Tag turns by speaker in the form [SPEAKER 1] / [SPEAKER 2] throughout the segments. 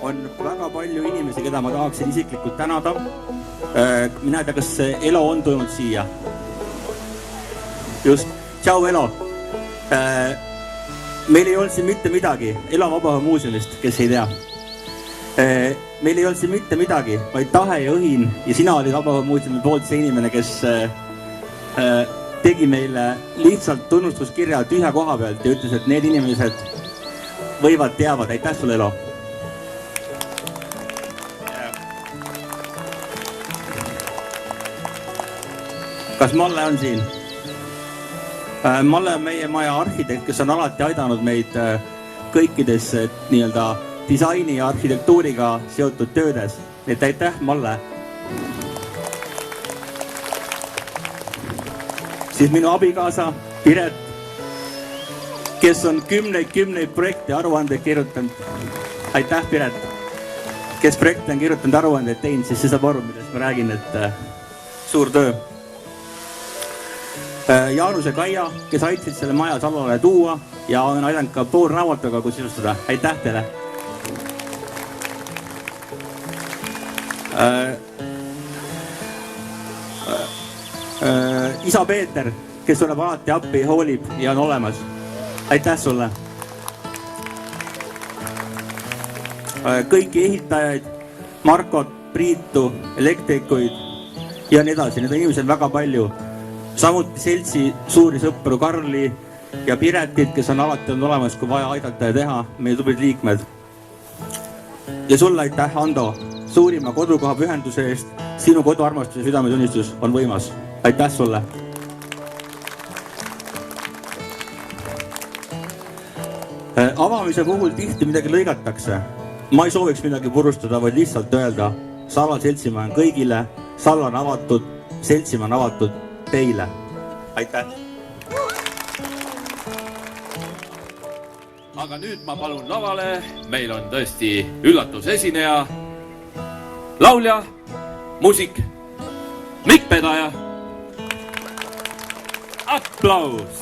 [SPEAKER 1] On väga palju inimesi, keda ma tahaksin isiklikult tänada. Mina ei tea, kas Elo on tulnud siia. Just. Tšau, Elo. Meil ei olnud siin mitte midagi. Elo Vabaõhumuuseumist, kes ei tea. Meil ei olnud siin mitte midagi, vaid tahe ja õhin. Ja sina olid Vabaõhumuuseumi poolt see inimene, kes tegi meile lihtsalt tunnustuskirja tühja koha pealt ja ütles, et need inimesed võivad teavad. Aitäh sulle, Elo. Kas Malle on siin? Malle on meie maja arhitekt, kes on alati aidanud meid kõikides nii-öelda disaini ja arhitektuuriga seotud töödes. Et aitäh, Malle. Siis minu abikaasa, Piret, kes on kümneid projekte aruandeid kirjutanud. Aitäh, Piret. Kes projekte on kirjutanud aruandeid teinud, siis see saab aru, millest ma räägin, et suur töö. Jaanus ja Kaia, kes aitasid selle maja salvale tuua ja on aidanud ka pool raamatuga kui sisustada. Aitäh teile! Isa Peeter, kes tuleb alati appi, hoolib ja on olemas. Aitäh sulle! Kõiki ehitajaid, Markot, Priitu, elektrikuid ja nii edasi. Need on inimesed väga palju. Samuti seltsi suuri sõpru Karli ja Piretit, kes on alati olnud olemas, kui vaja aidata ja teha, meie tublid liikmed. Ja sulle aitäh, Ando, suurima kodukoha pühenduse eest. Sinu koduarmastus ja südametunnistus on võimas. Aitäh sulle! Avamise puhul tihti midagi lõigatakse. Ma ei sooviks midagi purustada, vaid lihtsalt öelda, Salla seltsimaa on kõigile, Salla on avatud, seltsimaa on avatud teile. Aitäh!
[SPEAKER 2] Aga nüüd ma palun lavale, meil on tõesti üllatusesineja, laulja, muusik, Mikk Pedaja. Aplaus!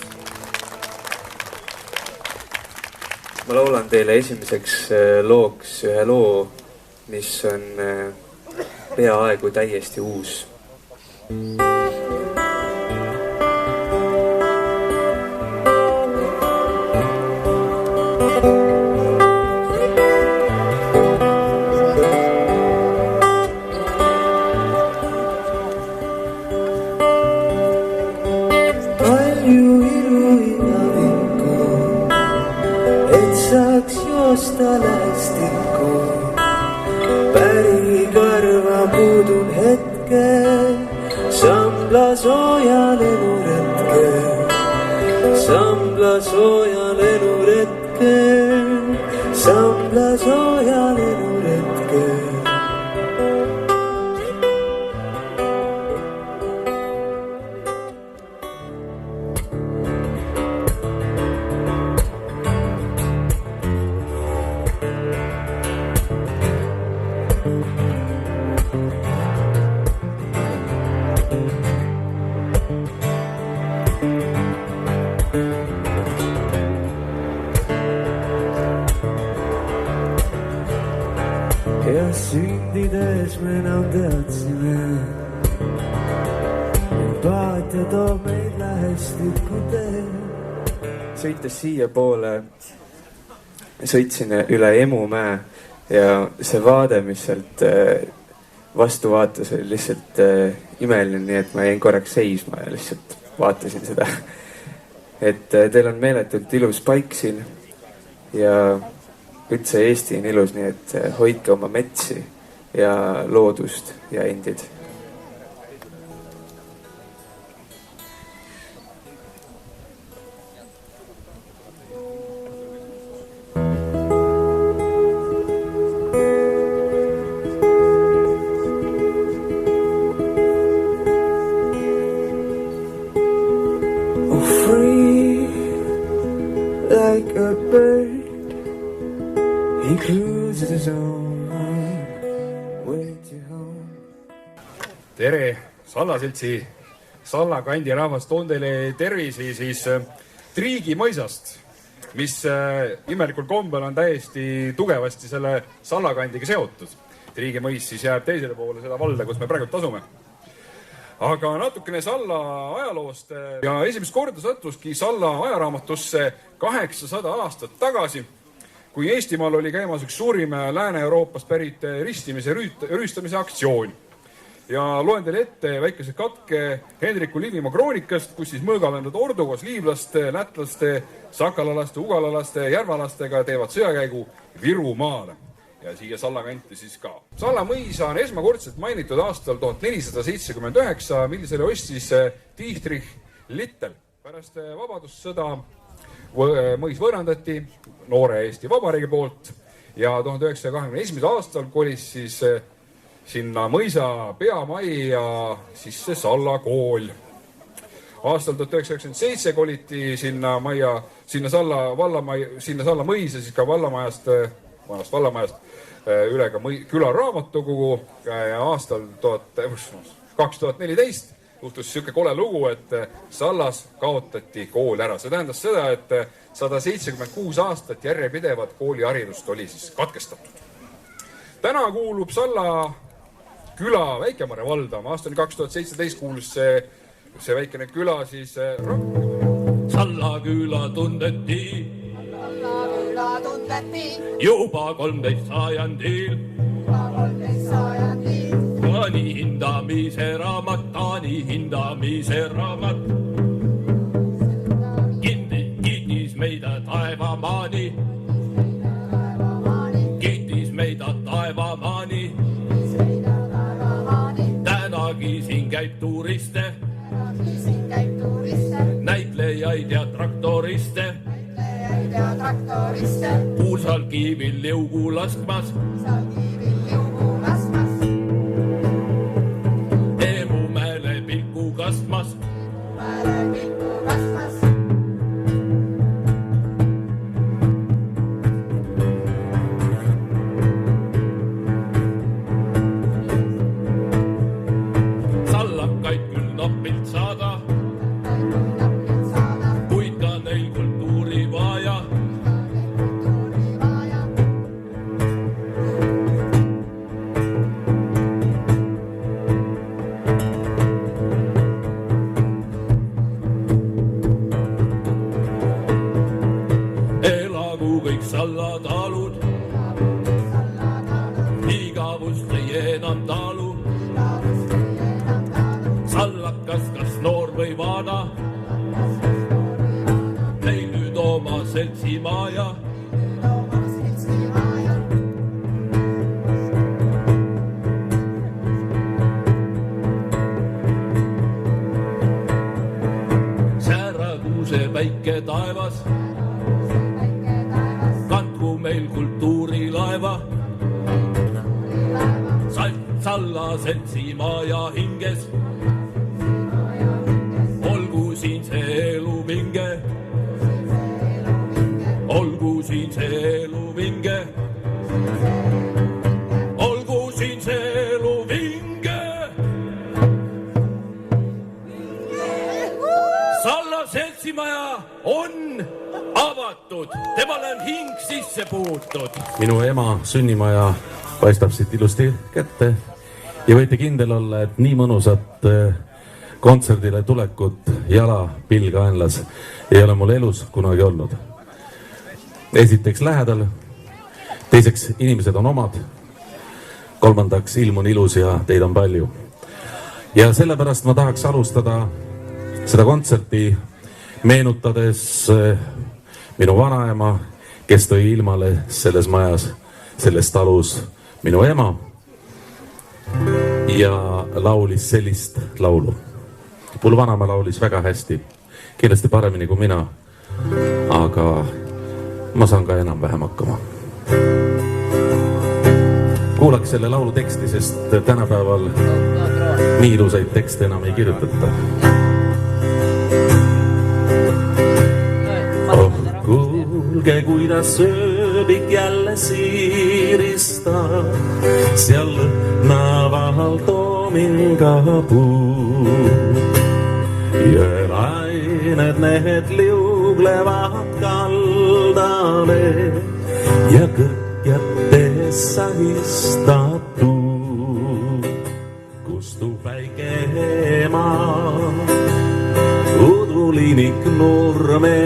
[SPEAKER 3] Ma laulan teile esimeseks looks ühe loo, mis on peaaegu täiesti uus.
[SPEAKER 4] Lästikku päri karva puudun hetkel, Sambla sooja lenuretkel, Sambla sooja lenuretkel, Sambla sooja lenuretkel. Ja sündides me enam teadsime, empaatia toob meid lähestikku teel.
[SPEAKER 3] Sõites siia poole, sõitsin üle Emumäe ja see vaade, mis sealt vastu vaatas, oli lihtsalt imeline, nii et ma jäin korraks seisma ja lihtsalt vaatasin seda. Et teil on meeletult ilus paik siin ja üldse Eesti on ilus, nii et hoidke oma metsi ja loodust ja endid.
[SPEAKER 4] Oh, free like a bird, he cruises on way to home.
[SPEAKER 5] Tere, Salla seltsi, Salla kandi rahvas, toon teile tervisi siis Triigi mõisast, mis imelikul kombel on täiesti tugevasti selle Salla kandiga seotud. Triigi mõis siis jääb teisele poole seda valda, kus me praegu tasume. Aga natukene Salla ajaloost ja esimest korda sattuski Salla ajaraamatusse 800 aastat tagasi, kui Eestimaal oli käimas üks suurim Lääne-Euroopast pärit ristimise rüüstamise aktsioon. Ja loen teile ette väikese katke Hendriku Liivimaa kroonikast, kus siis mõõgavendad ordu koos liivlaste, lätlaste, sakalalaste, ugalalaste, järvalastega teevad sõjakäigu Virumaale. Ja siia Salla kanti siis ka. Salla mõisa on esmakordselt mainitud aastal 1479, millisele ostis Dietrich Littel. Pärast vabadussõda mõis võõrandati noore Eesti Vabariigi poolt ja 1921. aastal kolis siis sinna mõisa peamajja siis see Salla kool. Aastal 1997 koliti sinna Salla mõisa siis ka vallamajast üle ka külaraamatukogu ja aastal 2014 juhtus siuke kole lugu, et Sallas kaotati kool ära. See tähendas seda, et 176 aastat järjepidevat kooliharidust oli siis katkestatud. Täna kuulub Salla küla Väike-Maarja valda. Aastani 2017 kuulus see väikene küla siis
[SPEAKER 2] Salla küla tundeti juba 13 sajandil. Taani hindamise raamat kiitis meida taevamaani. Tänagi siin käib turiste, näitlejaid ja traktoriste. puusal kiivil liugu laskmas. Emu mäele pilku kastmas. Sallakaid küll napilt saada, kuid ka neil kultuuri vaja. Elagu kõik sallatalud, igavust ei enam talu. Sallakas, kas noor või vana, neil nüüd oma seltsimaja. Sääragu see väike taevas, kandku meil kultuurilaeva. Salla seltsimaja hinges, olgu siin see elu vinge, olgu siin see elu vinge, olgu siin see elu vinge. Salla seltsimaja on avatud, temale on hing sisse puutud.
[SPEAKER 6] Minu ema sünnimaja paistab siit ilusti kätte ja võite kindel olla, et nii mõnusat kontserdile tulekut jala pilgaenlas ei ole mul elus kunagi olnud. Esiteks lähedal, teiseks inimesed on omad, kolmandaks ilm on ilus ja teid on palju. Ja sellepärast ma tahaks alustada seda kontserti meenutades minu vanaema, kes tõi ilmale selles majas, selles talus minu ema ja laulis sellist laulu. Mul vanaema laulis väga hästi, kindlasti paremini kui mina, aga ma saan ka enam-vähem hakkama. Kuulaks selle laulu teksti, sest tänapäeval nii ilusaid tekste enam ei kirjutata. Oh, kuulge, kuidas sööbik jälle siiristab, seal lõhnavahal toominga puu. Jõelained need liuglevad kaldale ja kõkjates sahistab tuu. Kustub väike maa, udulinik nurme,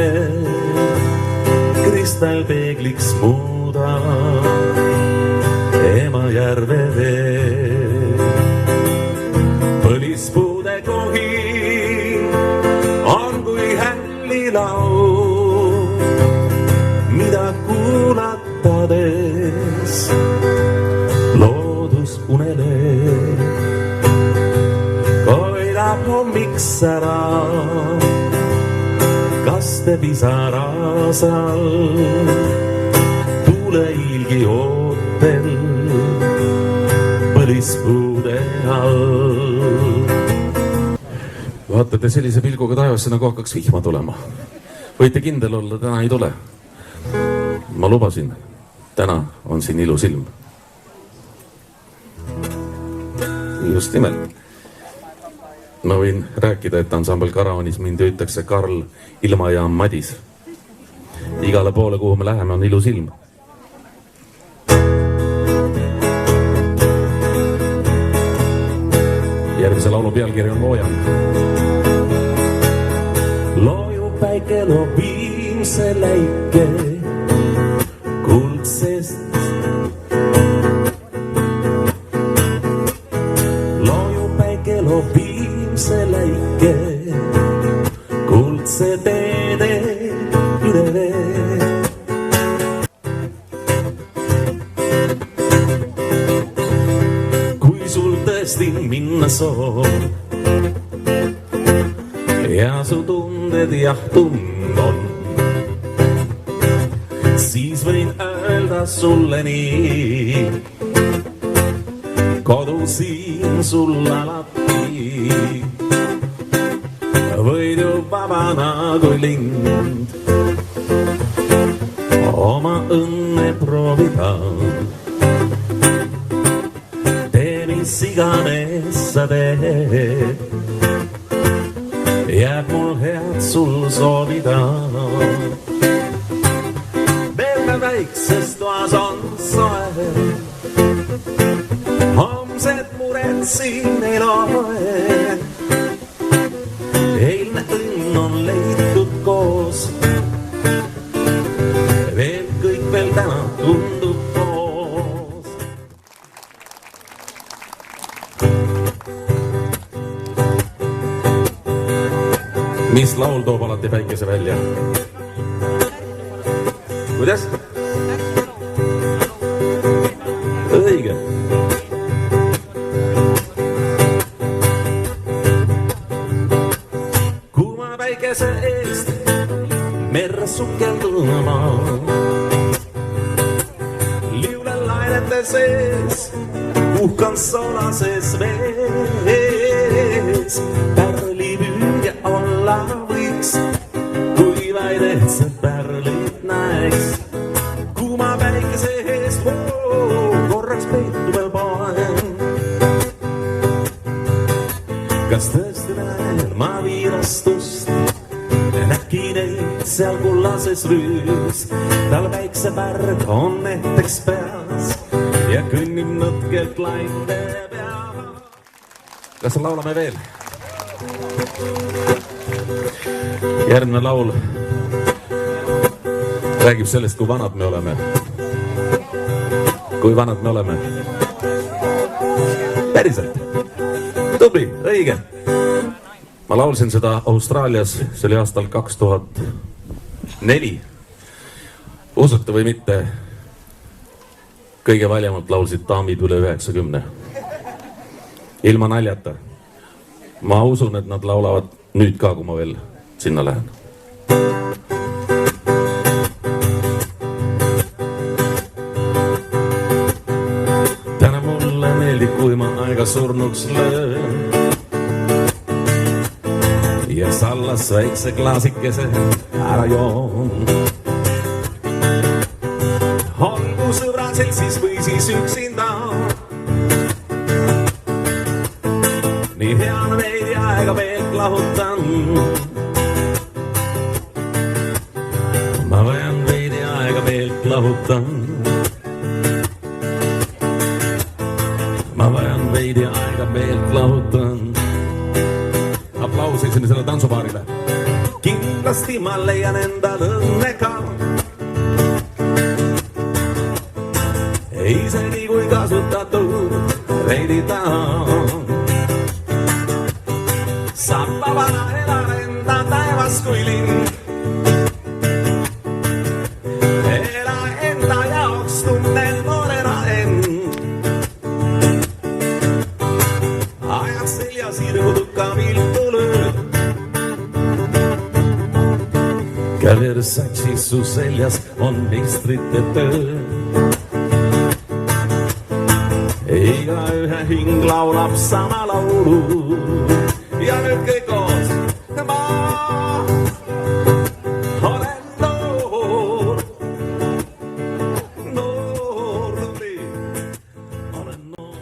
[SPEAKER 6] kristallpeegliks muuda Emajärve vee. Põlispuude kohi on kui hällilau, mida kuulatades loodus uneleb. Koidab hommiksära kaste pisarasal, tuuleilgi ootel põlispuude all. Vaatate sellise pilguga taevasse, nagu hakkaks vihma tulema. Võite kindel olla, täna ei tule. Ma lubasin, täna on siin ilus ilm. Just nimelt. Ma võin rääkida, et ansambel Karavanis mind hüütakse Karl, Ilma ja Madis. Igale poole, kuhu me läheme, on ilus ilm. Järgmise laulu pealkiri on Loojang. Looju päike loob viimse läike kuldsest. Looju päike loob viimse läike kuldse teede üle vee. Kui sul tõesti minna soov ja su tunded jah tund on, siis võin öelda sulle nii. Kodu siin sul alati. Võid ju vaba nagu lind oma õnne proovida. Tee mis iganes sa teed, jääb mul head sul soovida. Veel väikses toas on soe, homsed mured siin ei loe. Eilne õnn on leitud koos, veel kõik veel täna tundub koos. Mis laul toob alati päikese välja? Kuidas? Õige. Kuuma päikese eest merre sukelduma, liule lainete sees uhkan solases vees. Pärlipüüdja olla võiks, kui vaid et see pärlit näeks. Kuuma päikese eest korraks peitu veel paen. Kas tõesti näen ma viirastust, äkki neid seal kullases rüüs. Tal väikse pärg on näiteks peas ja kõnnib nõtkelt lainde peal. Kas laulame veel? Järgmine laul räägib sellest, kui vanad me oleme. Kui vanad me oleme. Päriselt. Tubli, õige. Ma laulsin seda Austraalias, see oli aastal 2004. Usute või mitte, kõige valjemalt laulsid daamid üle 90. Ilma naljata. Ma usun, et nad laulavad nüüd ka, kui ma veel sinna lähen. Täna mulle meeldib, kui ma aega surnuks löön ja sallas väikse klaasikese ära joon. Olgu sõbrad seltsis või siis üksinda, nii hea on veidi aega meelt lahutan. Ma vajan veidi aega meelt lahutan. Ma vajan veidi aega meelt lahutan. Aplaus esimesele tantsupaarile. Kindlasti ma leian endal õnne ka, isegi kui kasutatud veidi tahan. Saab vabana elan enda taevas kui lind. Ela enda jaoks tunnen noorena end. Ajad seljas hirmutuka viltu lööd. Versace su seljas on meistrite töö. Iga ühe hing laulab sama laulu ja nüüd kõik koos. Ma olen noor, noor tubli, olen noor.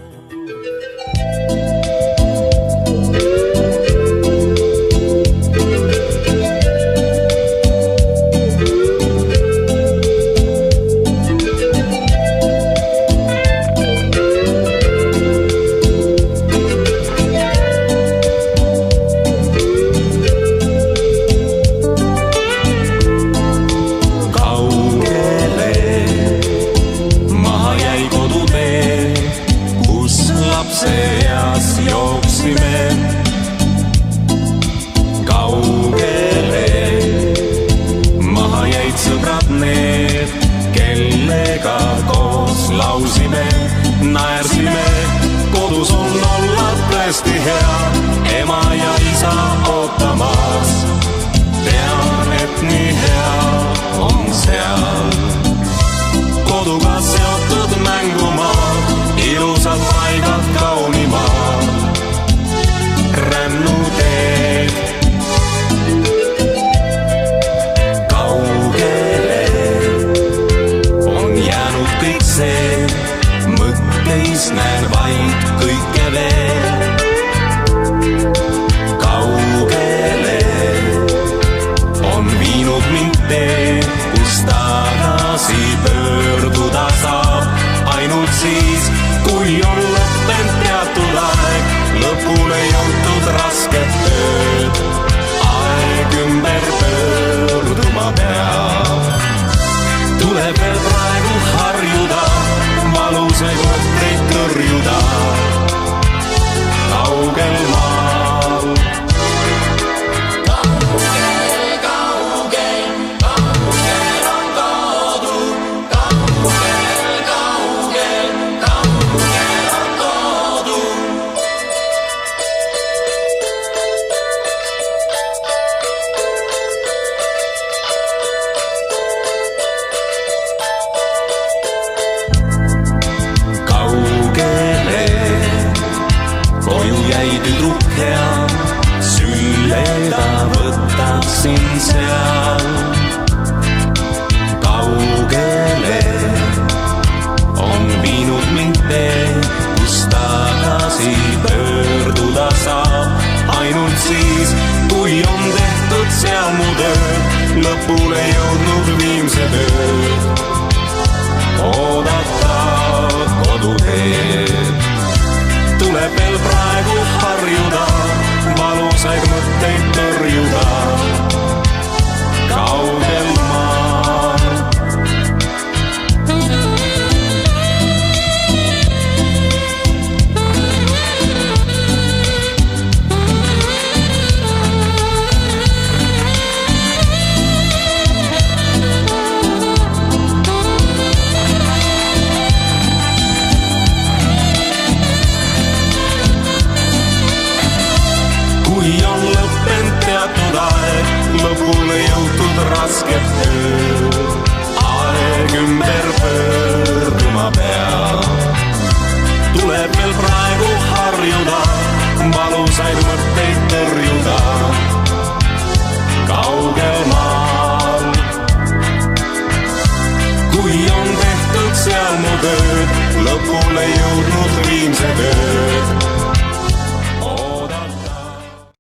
[SPEAKER 7] laulsime, naersime, kodus on olla tõesti hea, ema ja isa ootamas. Tean, et nii hea on seal. seal mu tööd, lõpule jõudnud viimse tööd. Oodata koduteed, tuleb veel praegu harjuda, valusaid mõtteid tõrjuda. Kaugel maal kui on lõppenud teatud aeg, lõpule jõutud rasket tööd, aeg ümber pöörduma peab. Tuleb veel praegu harjuda, valusaid mõtteid tõrjuda. Kaugel maal, kui on tehtud seal mu tööd, lõpule jõudnud viimse tööd.